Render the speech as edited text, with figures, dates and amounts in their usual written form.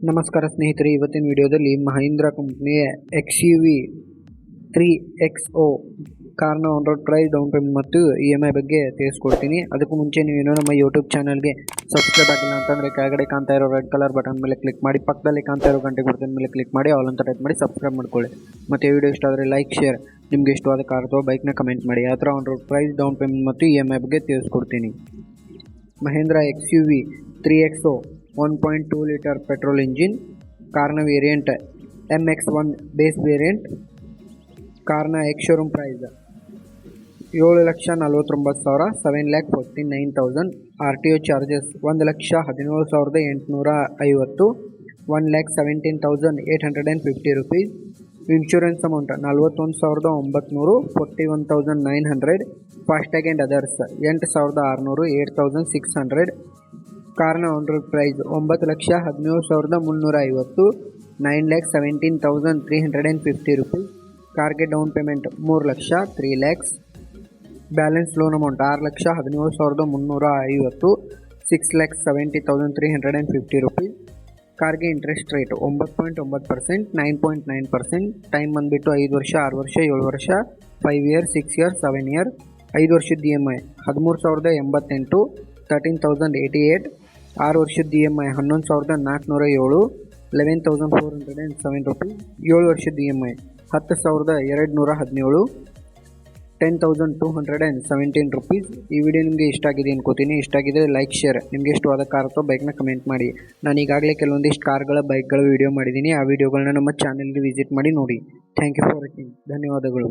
ನಮಸ್ಕಾರ ಸ್ನೇಹಿತರೆ, ಇವತ್ತಿನ ವಿಡಿಯೋದಲ್ಲಿ ಮಹೀಂದ್ರ ಕಂಪ್ನಿಯ XUV 3XO ಕಾರ್ನ on road price, down payment ಮತ್ತು EMI ಬಗ್ಗೆ ತಿಳಿಸ್ಕೊಡ್ತೀನಿ. ಅದಕ್ಕೂ ಮುಂಚೆ ನೀವೇನೋ ನಮ್ಮ ಯೂಟ್ಯೂಬ್ ಚಾನಲ್ಗೆ ಸಬ್ಸ್ಕ್ರೈಬ್ ಆಗಿಲ್ಲ ಅಂತಂದರೆ ಕೆಳಗಡೆ ಕಾಣ್ತಾ ಇರೋ ರೆಡ್ ಕಲರ್ ಬಟನ್ ಮೇಲೆ ಕ್ಲಿಕ್ ಮಾಡಿ, ಪಕ್ಕದಲ್ಲಿ ಕಾಣ್ತಾ ಇರೋ ಗಂಟೆ ಗುರುತಿನ ಮೇಲೆ ಕ್ಲಿಕ್ ಮಾಡಿ ಆಲ್ ಅಂತ ಟೈಪ್ ಮಾಡಿ ಸಬ್ಸ್ಕ್ರೈಬ್ ಮಾಡ್ಕೊಳ್ಳಿ. ಮತ್ತು ಈ ವಿಡಿಯೋ ಇಷ್ಟ ಆದರೆ ಲೈಕ್, ಶೇರ್, ನಿಮಗೆ ಇಷ್ಟವಾದ ಕಾರ್ ಅಥವಾ ಬೈಕ್ನ ಕಮೆಂಟ್ ಮಾಡಿ. ಆ ಥರ on road price, down payment ಮತ್ತು EMI ಬಗ್ಗೆ ತಿಳಿಸ್ಕೊಡ್ತೀನಿ. Mahindra XUV 3XO 1.2 litre petrol engine ಕಾರ್ನ ವೇರಿಯಂಟ್ MX1 ಬೇಸ್ ವೇರಿಯಂಟ್. ಕಾರ್ನ ex showroom price 7,49,000, 7,49,000. RTO charges 1,17,850, 1,17,850 rupees. Insurance amount 41,900, 41,900. FASTag and others 8,600, 8,600. ಕಾರ್ನ ಆನ್ ರೋಡ್ ಪ್ರೈಸ್ 9,17,350, 9,17,350 rupees. ಕಾರ್ಗೆ down payment 3 lakh, 3 lakhs. Balance loan amount 6,17,350, 6,70,350 rupees. ಕಾರ್ಗೆ interest rate 9.9%, 9.9%. Time ಬಂದುಬಿಟ್ಟು 5 ವರ್ಷ, 6 ವರ್ಷ, 7 ವರ್ಷ, 5 years, 6 years, 7 years. 5 ವರ್ಷದ EMI 13,088, 13,088. 6 ವರ್ಷದ EMI 11,407, 11,407 rupees. 7 ವರ್ಷದ EMI 10,217, 10,217 rupees. ಈ ವಿಡಿಯೋ ನಿಮಗೆ ಇಷ್ಟ ಆಗಿದೆ ಅನ್ಕೋತೀನಿ. ಇಷ್ಟ ಆಗಿದೆ ಲೈಕ್, ಶೇರ್. ನಿಮಗೆ ಇಷ್ಟವಾದ ಕಾರ್ ಅಥವಾ ಬೈಕ್ನ ಕಮೆಂಟ್ ಮಾಡಿ. ನಾನು ಈಗಾಗಲೇ ಕೆಲವೊಂದಿಷ್ಟು ಕಾರ್ಗಳ, ಬೈಕ್ಗಳ ವಿಡಿಯೋ ಮಾಡಿದ್ದೀನಿ. ಆ ವಿಡಿಯೋಗಳನ್ನ ನಮ್ಮ ಚಾನಲ್ಗೆ ವಿಸಿಟ್ ಮಾಡಿ ನೋಡಿ. Thank you for watching. ಧನ್ಯವಾದಗಳು.